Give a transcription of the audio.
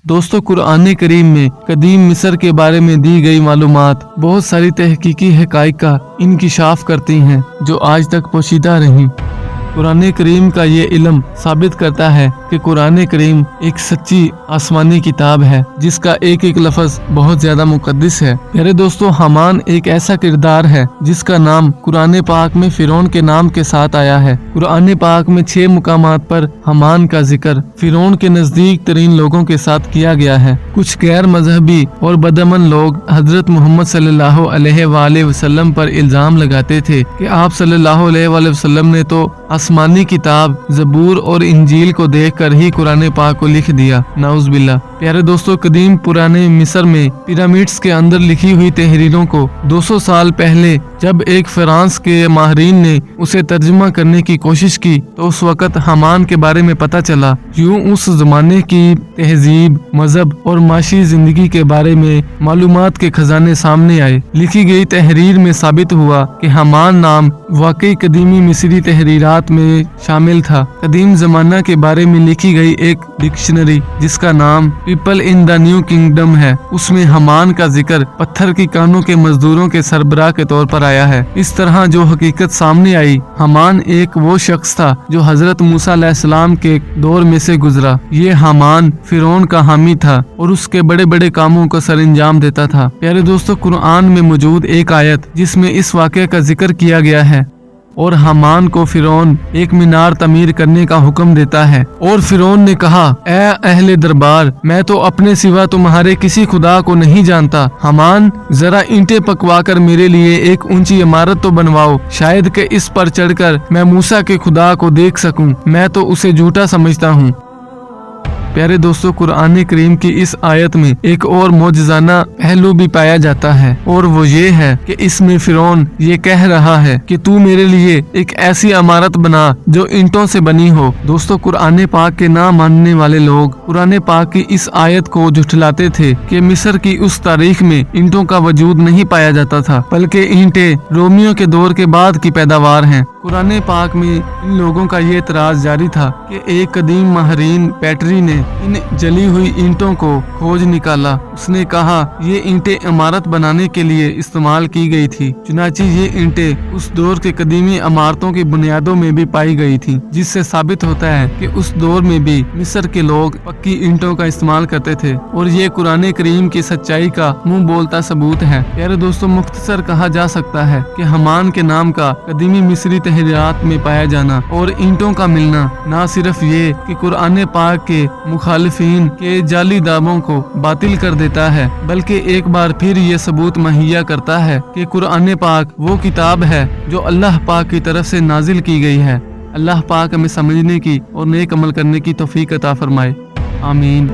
दोस्तों, कुरान करीम में कदीम मिस्र के बारे में दी गई मालूमात बहुत सारी तहकीकी हक़ाइक़ का इंकिशाफ करती हैं जो आज तक पोशीदा रहीं। कुरान करीम का ये इल्म साबित करता है कि कुरान करीम एक सच्ची आसमानी किताब है जिसका एक एक लफ्ज़ बहुत ज्यादा मुक़द्दस है। प्यारे दोस्तों, हामान एक ऐसा किरदार है जिसका नाम कुरान पाक में फिरौन के नाम के साथ आया है। कुरान पाक में 6 मुकामात पर हामान का जिक्र फिरौन के नजदीक तरीन लोगों के साथ किया गया है। कुछ गैर मजहबी और बदअमन लोग हजरत मोहम्मद सल्लल्लाहु अलैहि वसल्लम पर इल्जाम लगाते थे कि आप सल्लल्लाहु अलैहि वसल्लम ने तो आसमानी किताब ज़बूर और इंजील को देखकर ही कुरान पाक को लिख दिया। नाउज़ बिल्लाह। प्यारे दोस्तों, कदीम पुराने मिस्र में पिरामिड्स के अंदर लिखी हुई तहरीरों को 200 साल पहले जब एक फ्रांस के माहिरीन ने उसे तर्जुमा करने की कोशिश की तो उस वक़्त हामान के बारे में पता चला। यूं उस जमाने की तहजीब, मजहब और माशी जिंदगी के बारे में मालूमात के खजाने सामने आए। लिखी गई तहरीर में साबित हुआ कि हामान नाम वाकई कदीमी मिस्री तहरीरात में शामिल था। कदीम जमाना के बारे में लिखी गई एक डिक्शनरी जिसका नाम people in the new kingdom है, उसमें हामान का जिक्र पत्थर की कानों के मजदूरों के सरबराह के तौर पर आया है। इस तरह जो हकीकत सामने आई, हामान एक वो शख्स था जो हजरत मूसा अलैहिस्सलाम के दौर में से गुजरा। ये हामान फिरौन का हामी था और उसके बड़े बड़े कामों को सरअंजाम देता था। प्यारे दोस्तों, कुरान में मौजूद एक आयत जिसमें इस वाक़े का जिक्र किया गया है और हामान को फिरौन एक मीनार तमीर करने का हुक्म देता है और फिरौन ने कहा, ए अहले दरबार, मैं तो अपने सिवा तुम्हारे किसी खुदा को नहीं जानता। हामान, जरा ईंटें पकवा कर मेरे लिए एक ऊंची इमारत तो बनवाओ, शायद कि इस पर चढ़कर मैं मूसा के खुदा को देख सकूं। मैं तो उसे झूठा समझता हूँ। प्यारे दोस्तों, कुरान करीम की इस आयत में एक और मौजज़ाना पहलू भी पाया जाता है और वो ये है कि इसमें फिरौन ये कह रहा है कि तू मेरे लिए एक ऐसी इमारत बना जो ईंटों से बनी हो। दोस्तों, कुरान पाक के ना मानने वाले लोग कुरान पाक की इस आयत को झुठलाते थे कि मिस्र की उस तारीख में ईंटों का वजूद नहीं पाया जाता था, बल्कि ईंटें रोमियों के दौर के बाद की पैदावार हैं। कुरान पाक में इन लोगों का ये एतराज जारी था कि एक कदीम माहिरीन पैटरी ने इन जली हुई ईंटों को खोज निकाला। उसने कहा ये ईंटें इमारत बनाने के लिए इस्तेमाल की गई थी। चुनांचे ये ईंटें उस दौर के कदीमी इमारतों की बुनियादों में भी पाई गई थी, जिससे साबित होता है कि उस दौर में भी मिस्र के लोग पक्की ईंटों का इस्तेमाल करते थे और ये कुरान करीम की सच्चाई का मुंह बोलता सबूत है। प्यारे दोस्तों, मुख्तसर कहा जा सकता है कि हामान के नाम का कदीमी मिस्री तहरीरात में पाया जाना और ईंटों का मिलना न सिर्फ ये कि कुरान पाक के मुखालिफिन के जाली दावों को बातिल कर देता है, बल्कि एक बार फिर ये सबूत मुहैया करता है कि कुरान पाक वो किताब है जो अल्लाह पाक की तरफ से नाजिल की गई है। अल्लाह पाक हमें समझने की और नेक अमल करने की तौफीक अता फरमाए। आमीन।